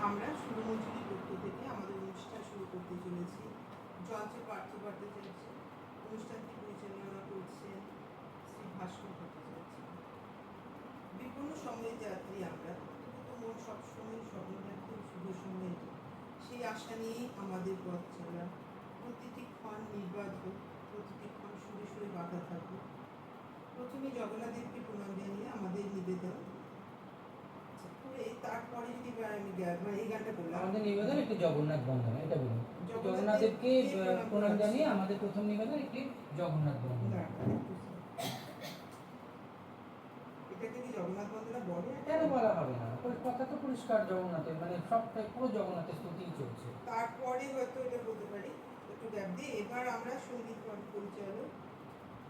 আমরা সুরমঞ্জুরির পক্ষ থেকে আমাদের অনুষ্ঠান শুরু করতে চলেছি। যন্ত্রে পার্থ ভট্টাচার্য অনুষ্ঠানটি পরিচালনা করছেন শ্রী ভাস্কর ভট্টাচার্য। বিপন্ন সময়ের যাত্রী আমরা, তবু তো মন সবসময় স্বপ্ন দেখে শুভ সময়ের, সেই আশা নিয়েই আমাদের পথ চলা। প্রতিটি ক্ষণ নির্বাধক, প্রতিটি ক্ষণ সুরে সুরে বাঁধা থাকুক। প্রথমে জগন্নাথদেবকে প্রণাম জানিয়ে আমাদের নিবেদন, তারপরে যদি আমি এই গানটা বললাম, আমাদের নিবেদন একটি জগন্নাথ বন্দনা, এটা বলুন। জগন্নাথদেবকে প্রণাম জানিয়ে আমাদের প্রথম নিবেদন একটি জগন্নাথ বন্দনা। এটাকে কি জগন্নাথ বন্দনা বলে? কেন বলা হবে না? কথা তো পরিষ্কার জগন্নাথের, মানে সবটাই পুরো জগন্নাথের স্তুতিই চলছে। তারপরে হয়তো এটা বলতে পারি একটু গ্যাপ দিয়ে। এবার আমরা সঙ্গীত পরিচালক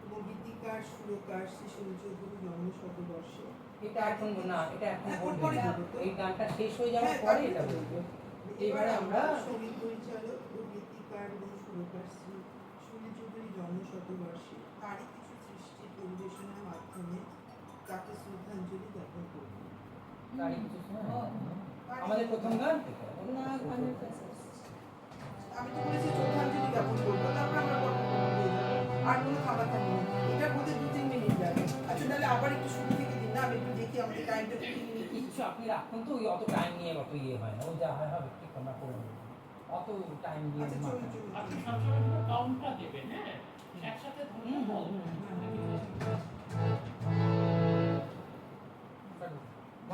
এবং গীতিকার সুরকার শ্রী সুনীল চৌধুরী জন্ম শতবর্ষে, এটা এখন না, এটা এখন বলবো না, এই গানটা শেষ হয়ে যাওয়ার পরে এটা বলবো। এবারে আমরা সঙ্গীত পরিচালক ও গীতিকার এবং সুরকার শ্রী সুনীল চৌধুরী জন্ম শতবর্ষে তারই কিছু সৃষ্টি পরিবেশনার মাধ্যমে তাকে শ্রদ্ধাঞ্জলি জ্ঞাপন করব। আমাদের প্রথম গান আমি তো বলেছি শ্রদ্ধাঞ্জলি জ্ঞাপন করবো, তারপর আমরা আর কোনো খাবার থাকবে না। এটা বলতে 2-3 মিনিট লাগে। আচ্ছা তাহলে আবার একটু শুরু থেকে দিন না, আমি একটু দেখি আমাদের টাইমটা কিছু আপনি রাখুন তো, ওই অত টাইম নিয়ে অত ইয়ে হয় না, ও যা হয় হবে, ঠিক আমরা করে নেব, অত টাইম নিয়ে। আচ্ছা চলুন চলুন, আপনি সবসময় কিন্তু কাউন্টটা দেবেন, হ্যাঁ একসাথে ধরুন বল।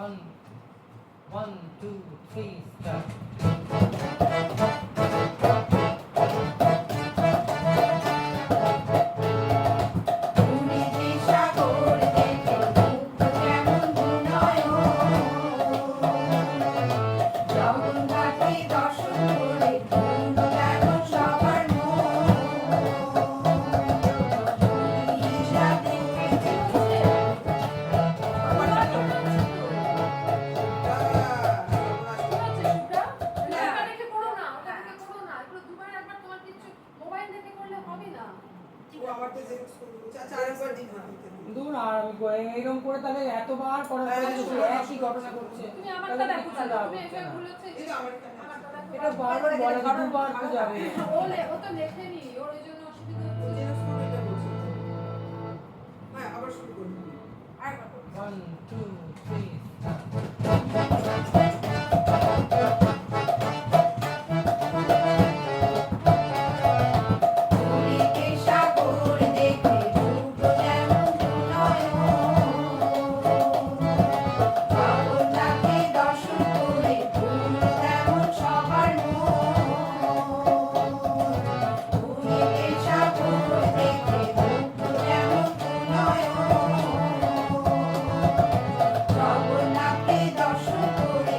1 1 2 3 start. এরকম করে তাহলে এতবার করার পরে একই ঘটনা ঘটছে। এটা বারবার বলা যায়, দুবার তো যাবে। ও তো লেখেনি, ওর ওই জন্য অসুবিধা হচ্ছে। হ্যাঁ আবার শুরু করুন। 1 2 3 জগন্নাথকে দর্শন করে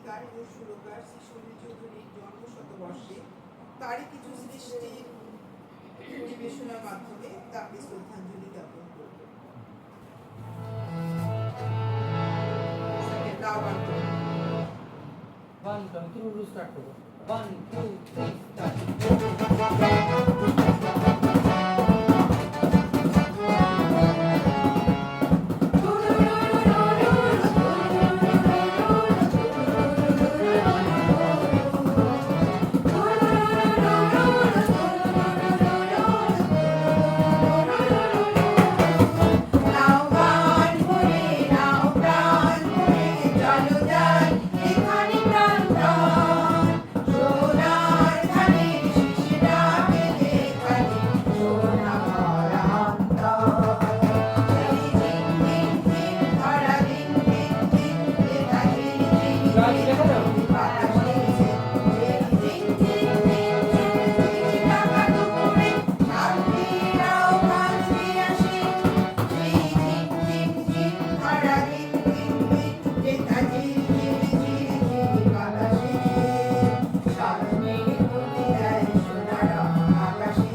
গীতিকার ও সুরকার শ্রী সমীর চৌধুরীর জন্ম শতবর্ষে তারই কিছু সৃষ্টি পরিবেশনার মাধ্যমে তাকে শ্রদ্ধাঞ্জলি জ্ঞাপন করব। নাও গান করব। 1 2 3 স্টার্ট করব 1 2 3 স্টার্ট নাও গান করে নাও প্রাণ করে চলো যাই এখানে প্রাণ সোনার ধানে শিশি ডাকে যেখানে সোনা ভরা অন্তর সেই ঝিং ঝিং ঝিং ধরা ঝিং ঝিং ঝিং এটা ঝিং ঝিং গাছ দেখা যাও বাতাসে সেই ঝিং ঝিং ঝিং ঝিং ঝিং ঢাকা দুপুরে শান্তিরাও গান দিয়ে আসে সেই ঝিং ঝিং ঝিং ধরা ঝিং ঝিং ঝিং যেটা ঝিং ঝিং ঝিং ঝিং বাতাসে সামনে বলে দেয় সোনার আকাশে।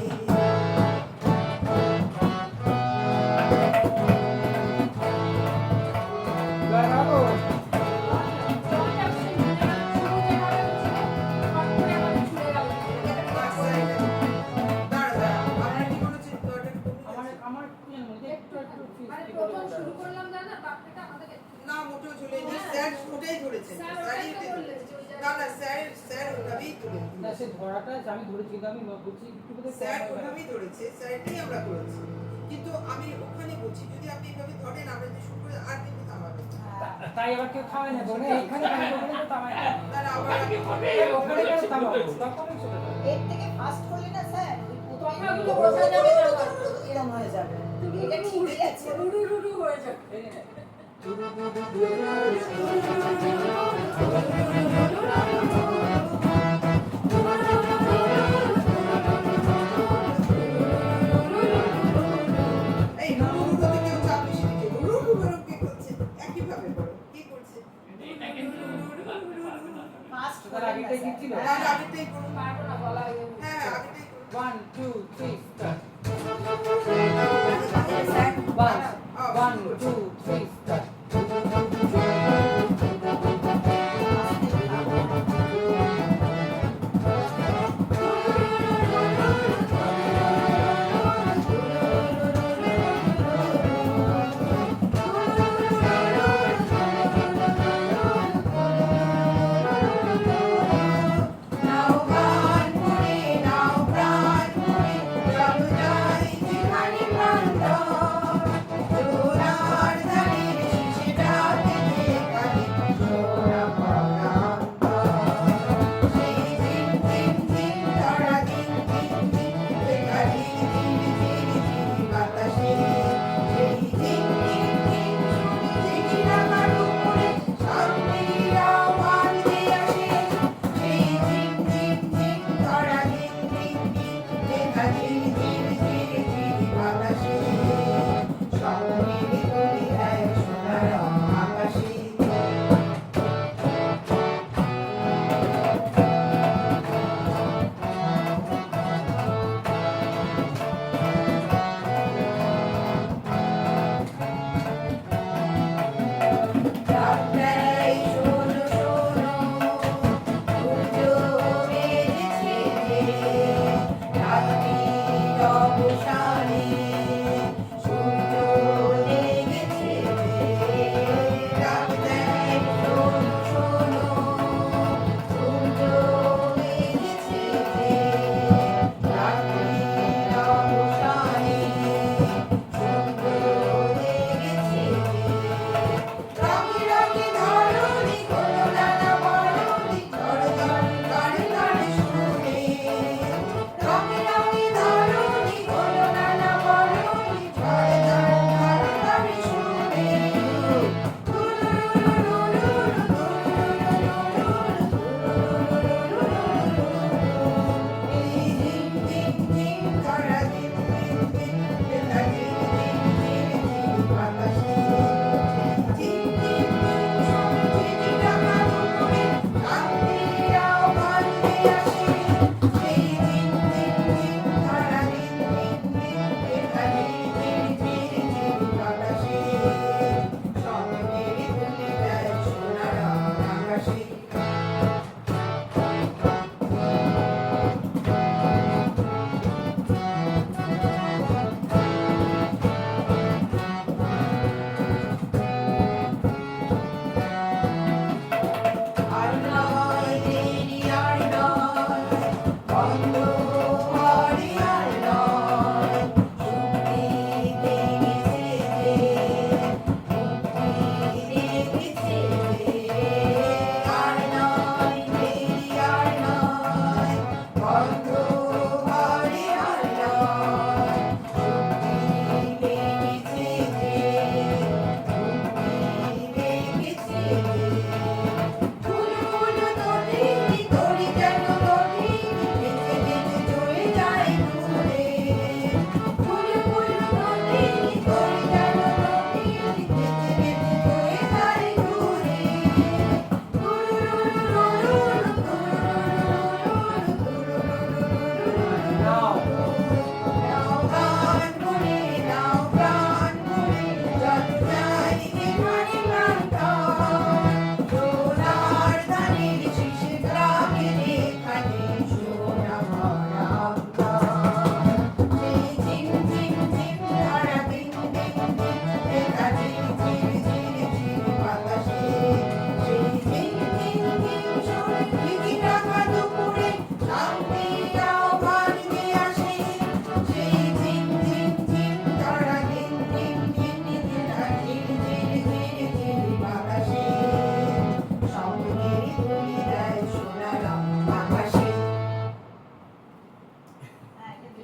লাগাবো আমার কি জানো যে একটু একটু শুরু করলাম না বাপটা আমাদের না মোটেও ঝুলেনি স্যার ওটাই ধরেছেন স্যার স্যারই ওটাই তো বললেন যে ওই না না স্যার স্যার ওভাবেই তুলে না সে ধরাটা আমি ধরেছি কিন্তু আমি বলছি একটু বোধহয় স্যার কম হয়ে গেল। ওভাবেই ধরেছে স্যারটাই আমরা করেছি কিন্তু আমি ওখানে বলছি যদি আপনি এভাবে ধরেন আমরা যে শুরু করে আর কিন্তু থামাবেন না। তাই আবার কেউ থামায় না বলে এখানে থামবো বলে তো থামায় না না না আবার কি করবে? ওখানে কেন থামাবো তখন সেটা থামাবো। এর থেকে ফাস্ট করলে না স্যার ওই কথাগুলো বোঝা যাবে না আবার। এরকম হয়ে যাবে এটা ঠিকই আছে রুরু হয়ে যাবে এই নে। এই নুরুতে কেউ চাপ বেশি দিচ্ছে নুরু করো কি করছে একই ভাবে করো কি করছে কিন্তু এটা কিন্তু লাগতে পারবে না। ফাস্ট তার আগেটাই কি ছিল? না না আগেটাই করো পারবো না বলা হ্যাঁ আগেটাই করো 1 2 3 স্টার্ট স্যার 1 2 3 স্টার্ট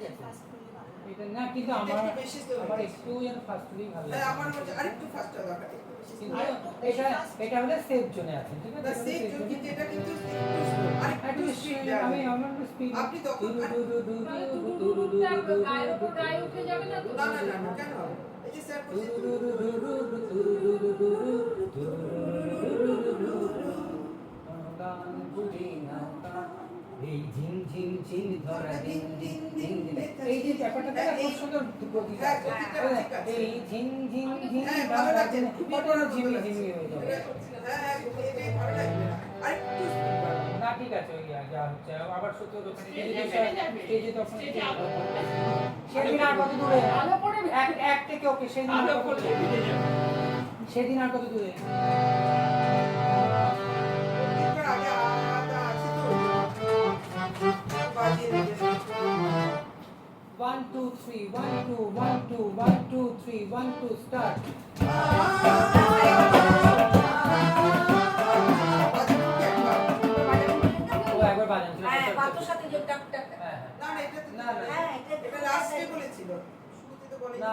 আছে ফার্স্ট করলে ভালো হয়। এটা না কিন্তু এটা আমার একটু বেশি slow আমার হয়ে একটু যেন ফার্স্ট হলেই ভালো হ্যাঁ, লাগে আমার মনে হচ্ছে আরেকটু ফাস্ট হওয়া দরকার, একটু বেশি কিন্তু slow। এটা এটা হলে সেফ জোনে আছে ঠিক আছে না, এটা হলো safe safe zone, zone। কিন্তু এটা কিন্তু একটু slow, আরেকটু একটু speed আমি বাড়ানো। আমার স্পিড আপনি তখন মানে টুটুটুটুটা গায়ের উপর গায়ে উঠে যাবে না তো? না, কেন হবে? এই যে স্যার বলছে এই ঝিম ঝিম ঝিম ধরা দিন দিন দিন দিন এই যে ব্যাপারটা খুব সুন্দর গতি হ্যাঁ, গতিটা ঠিক আছে। এই ঝিম ঝিম ঝিম হ্যাঁ, ভালো ধরা লাগছে, দিন খুবই কত ভালো ঝিমি লাগছে। ঝিমি হয়ে যাবে হ্যাঁ, এটাই ভালো লাগবে না। আরেকটু speed বাড়ানো। না ঠিক আছে ওই যা হচ্ছে আবার সত্য ওখানে স্টেজে বেড়ে যাবে। স্টেজে তখন স্টেজে আলো পড়বে। সেদিন আর কত দূরে আলো পড়ে এক থেকে ওকে সেদিন আর আলো কত পড়লে দূরে? বেড়ে যাবে। সেদিন আর কত দূরে প্রত্যেকবার আগে আলাদা আছে তো, বাজিয়ে দেবে। 1 2 3 1 2 1 2 1 2 3 1 2 স্টার্ট বাজানো কি একবার? ও একবার বাজান ছিল হ্যাঁ, পাত্রর সাথে যে টাক টাক টাক। হ্যাঁ না, এটা তো না, না। হ্যাঁ, এটা লাস্টে বলেছিল, শুরুতে তো বলেনি। না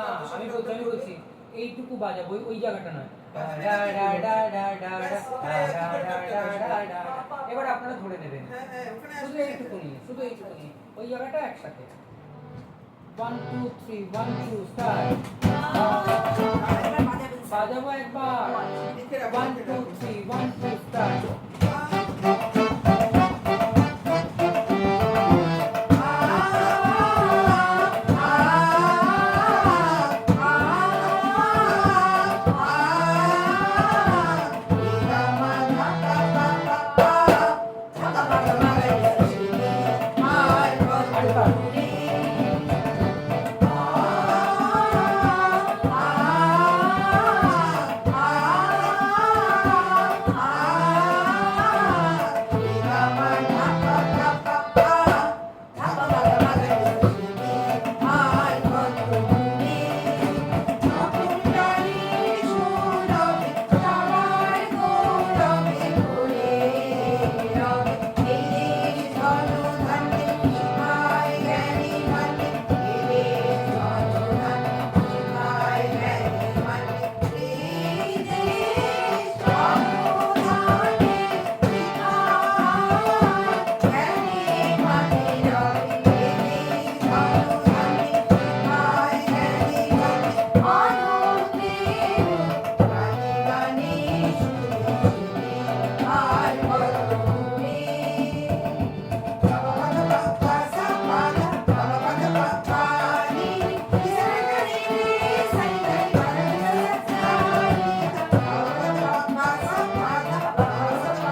আমি বলছি এইটুকু বাজাবো ওই জায়গাটা নয় ডা ডা ডা ডা ডা ডা ডা ডা ডা ডা ডা। এবার আপনারা ধরে নেবেন হ্যাঁ, ওখানে শুধু আসবে। এইটুকুনি ওই জায়গাটা একসাথে 1 2 3 1 2 স্টার্ট এবার বাজাবেন স্যার। বাজাবো একবার লিখে রাখো, 1 লিখে 2 রাখো। 3 1 2 স্টার্ট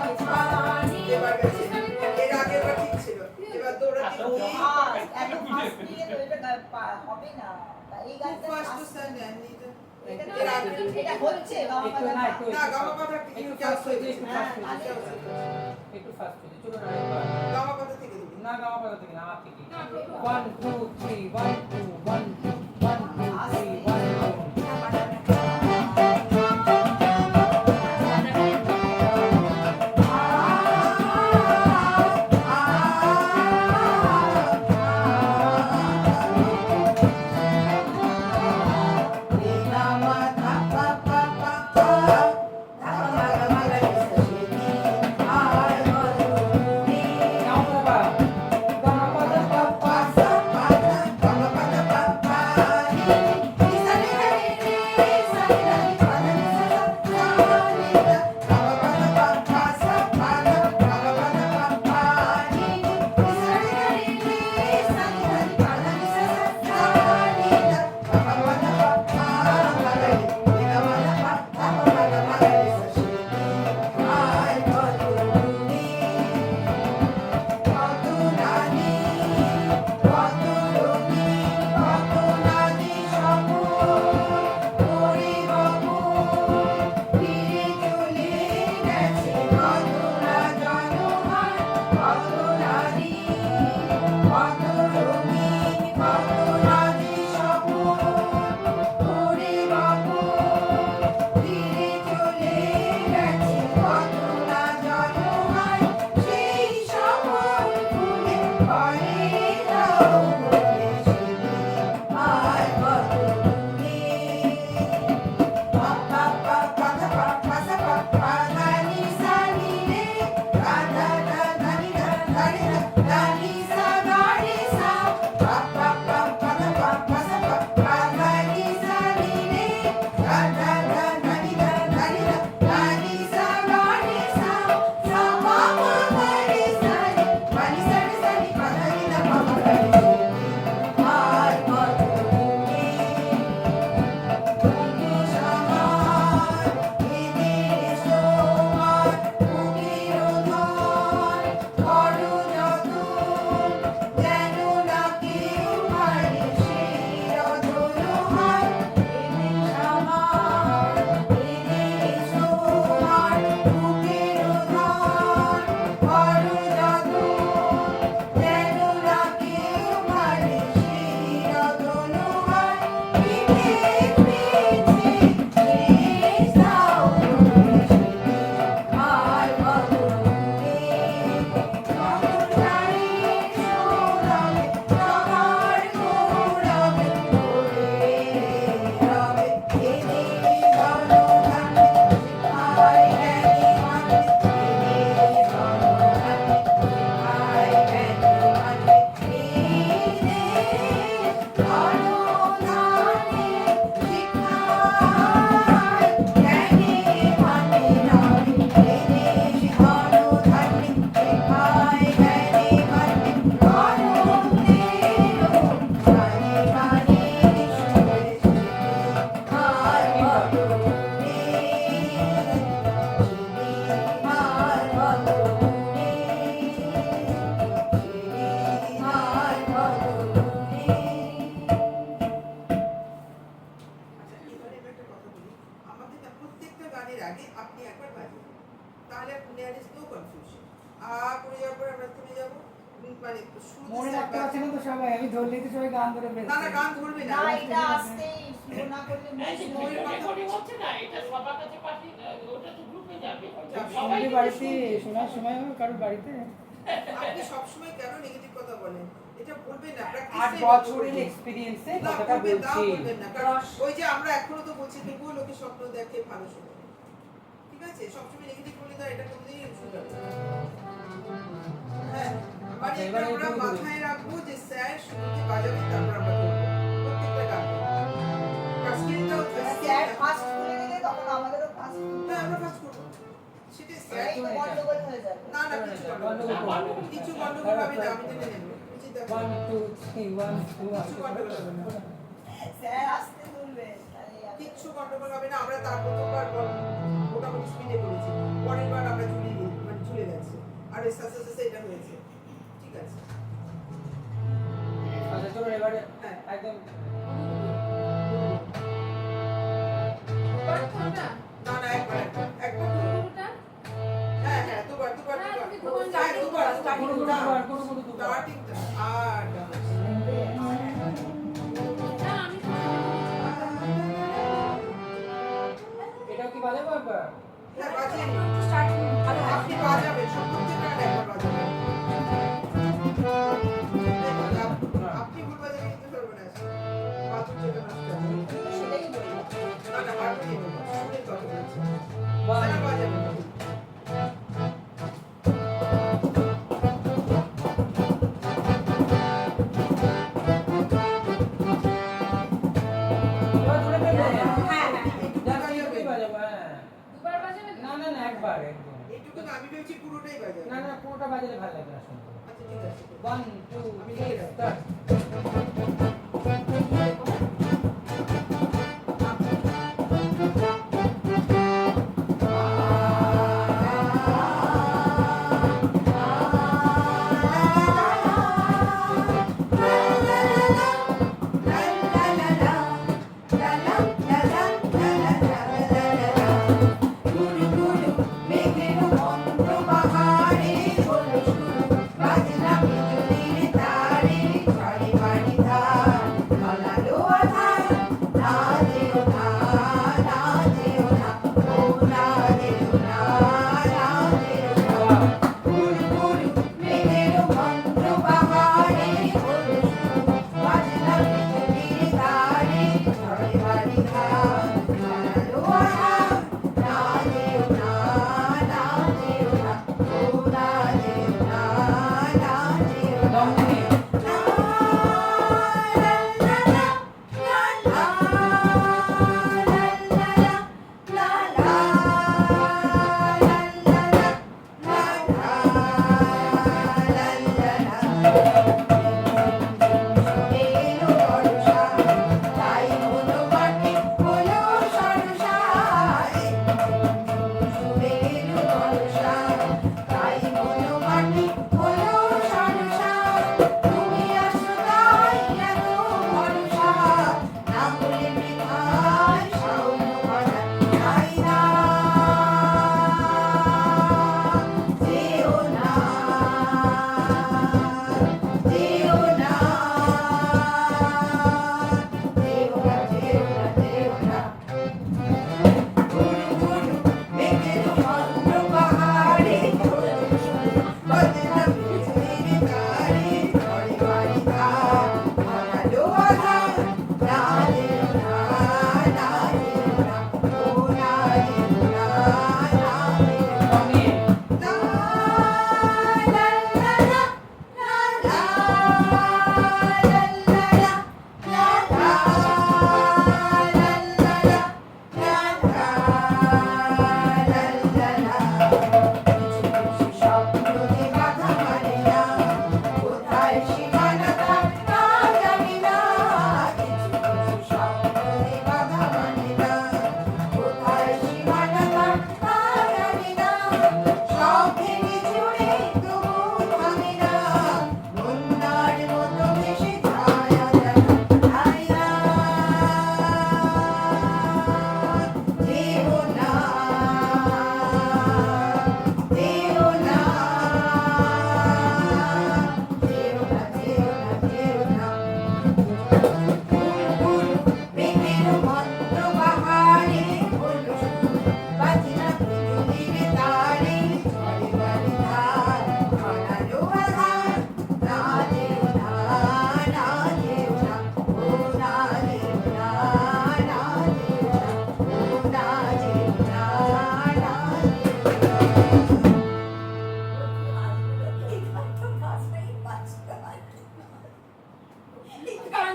আরেকবার এবার গেছে। এর আগের বার ঠিক ছিল, এবার দৌড়াতে গিয়ে এত ফাস্ট নিয়ে তো এটা হবে না। এই খুব গানটা ফাস্ট fast- স্যার নেননি তো। এটা এর আগে এটা হচ্ছে গাওয়া একটু না একটু না, গামা পাতা একটু একটু ফাস্ট হয়ে হয়েছে। একটু হ্যাঁ, ফাস্ট হয়ে আগে- একটু ফাস্ট হয়ে চলো না আরেকবার গামা পাতা থেকে দিবি। না গামা পাতা থেকে না আমার থেকে না, একটু 1 2 3 1 2 1 2 1 2 3 1 2 গামা পাতা গামা পাতা আমি ধরলেই তো সবাই গান ধরে না ফেলছে। না গান ধরবে না না এটা আসতেই স্লো না করলে এই যে মুশকিল। ভিডিও রেকর্ডিং হচ্ছে না, এটা সবার কাছে পাঠিয়ে ওটা তো গ্রুপে যাবে। যাবে। সবাই আমাদের বাড়িতে শোনার সময় হবে কারোর বাড়িতে? আপনি সবসময় কেন নেগেটিভ কথা বলেন? এটা বলবেন না, 8 প্র্যাকটিস বছরের এক্সপেরিয়েন্সে না কথাটা বলবেন না, বলছি। বলবেন না, কারণ ওই যে আমরা এখনো তো বলছি তবুও লোকে স্বপ্ন দেখে ভালো শোনে, ঠিক আছে? সবসময় নেগেটিভ বলে না, এটা কোনোদিনই শুনবে না। হ্যাঁ, মানে এটা এবারে আমরা একটু মাথায় রাখবো যে স্যার শুরুতে বাজাবেন, তারপর আমরা করবো প্রত্যেকটা গান। আর স্কেলটাও স্যার ফার্স্ট খুলে দিলে তখন আমাদেরও ফার্স্ট হ্যাঁ, আমরা ফার্স্ট করবো। সেটা স্যার এই তো গন্ডগোল হয়ে যাবে। না না কিছু গন্ডগোল হবে না, আমি জেনে নেবো। চিন্তা করবেন না। 1 2 3 1 2 কিছু গন্ডগোল হবে না। স্যার আসতে তুলবে তাহলে কিচ্ছু গন্ডগোল হবে না, আমরা তার প্রথমবার মোটামুটি স্পিডে করেছি, পরের বার আমরা ঝুলে গেছে, আর ওই সাসে সাসে এটা হয়েছে, ঠিক আছে? আচ্ছা চলো এবারে হ্যাঁ। একদম দুবার তো না না না একবার একবার দুটোটা হ্যাঁ হ্যাঁ দুবার হ্যাঁ, তুমি দুবার হ্যাঁ, দুবার গুরু গুরু দুবার, গুরু গুরু দুবার। স্টার্টিংটা আর না আমি এটাও কি বাজাবো একবার? হ্যাঁ বাজিয়ে নিন। স্টার্টিং ভালো আপনি বাজাবেন, সব প্রত্যেকটা একবার বাজাবেন। আপনি ভুল বাজাবেন কিন্তু সর্বনাশ, বাথরুম থেকে নষ্ট হবে। সেটাই বলি না না বাজাবেন, শুনে কথা বলছি। 1 না বাজাবেন না। এবার ধরে ফেলবে। হ্যাঁ হ্যাঁ জাস্ট এইটুকুই বাজাবো, হ্যাঁ। দুবার বাজাবে না না না একবার একদম। এইটুকু না, আমি ভেবেছি পুরোটাই বাজাবেন। না না পুরোটা বাজালে ভালো লাগবে না শুনতে। আচ্ছা ঠিক আছে। 1 2 3 স্টার্ট। বাজনা বিজুলির তারে, ঝড়ে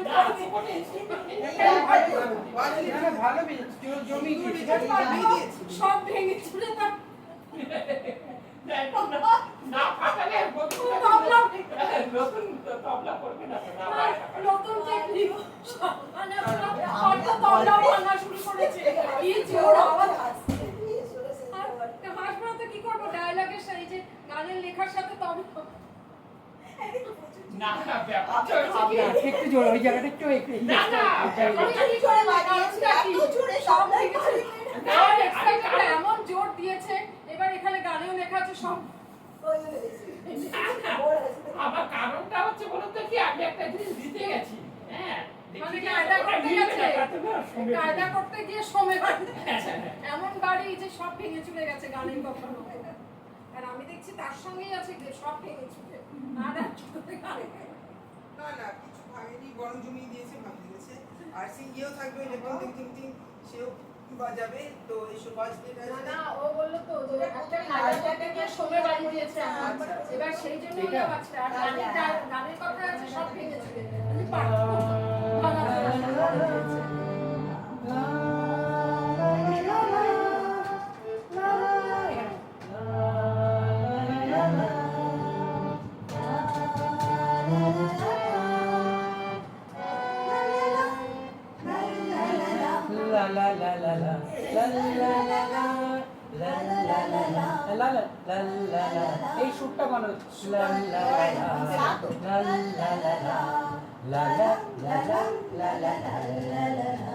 না, জীবনে না, ভালো বেজেছে, জমি গিয়েছে, ঠিক আছে? সব ভেঙে চুরে তার না ফাটালে তবলা নতুন তবলা করবে না না নতুন টেকনিক মানে অর্থ তবলা ভাঙা শুরু করেছে কি জোর আওয়াজ হাসপাতাল তো কি করবো ডায়লগের সাথে যে গানের লেখার সাথে তবলা না ব্যাপারটা হচ্ছে কি একটু জোরে, ওই জায়গাটা একটু না, না, কি করে বাজিয়েছে এত জোরে সব সব ঠিক আছে আর এক্সাইটেড এমন জোর দিয়েছে এবার এখানে গানেও লেখা আছে সব আমার কারণটা হচ্ছে বলুন তো কি আমি একটা জিনিস দিতে গেছি হ্যাঁ মানে কায়দা করতে গেছে কায়দা করতে গিয়ে সময় বাড়ি এমন বাড়ি যে সব ভেঙে চুরে গেছে গানের কথা আর আমি দেখছি তার সঙ্গেই আছে যে সব ভেঙে চুরে আর গানে না না কিছু ভাঙেনি, বরং জমিয়ে দিয়েছে, ভাঙে গেছে। আর সে ইয়েও থাকবে, ইলেকট্রন টিং টিং টিং, সেও বাজাবে, তো এসব বাজবে না না ও বললো তো যে একটা কায়দা করতে গিয়ে সময় বাড়ি দিয়েছে আমার এবার সেই জন্য ওই বাচ্চা আর গানের কথা আছে সব ভেঙে চুরে আমি পারবো La la la la la la la la la la la la la la la এই সুরটা বানো লা লা লা লা লা লা লা লা লা লা লা লা লা লা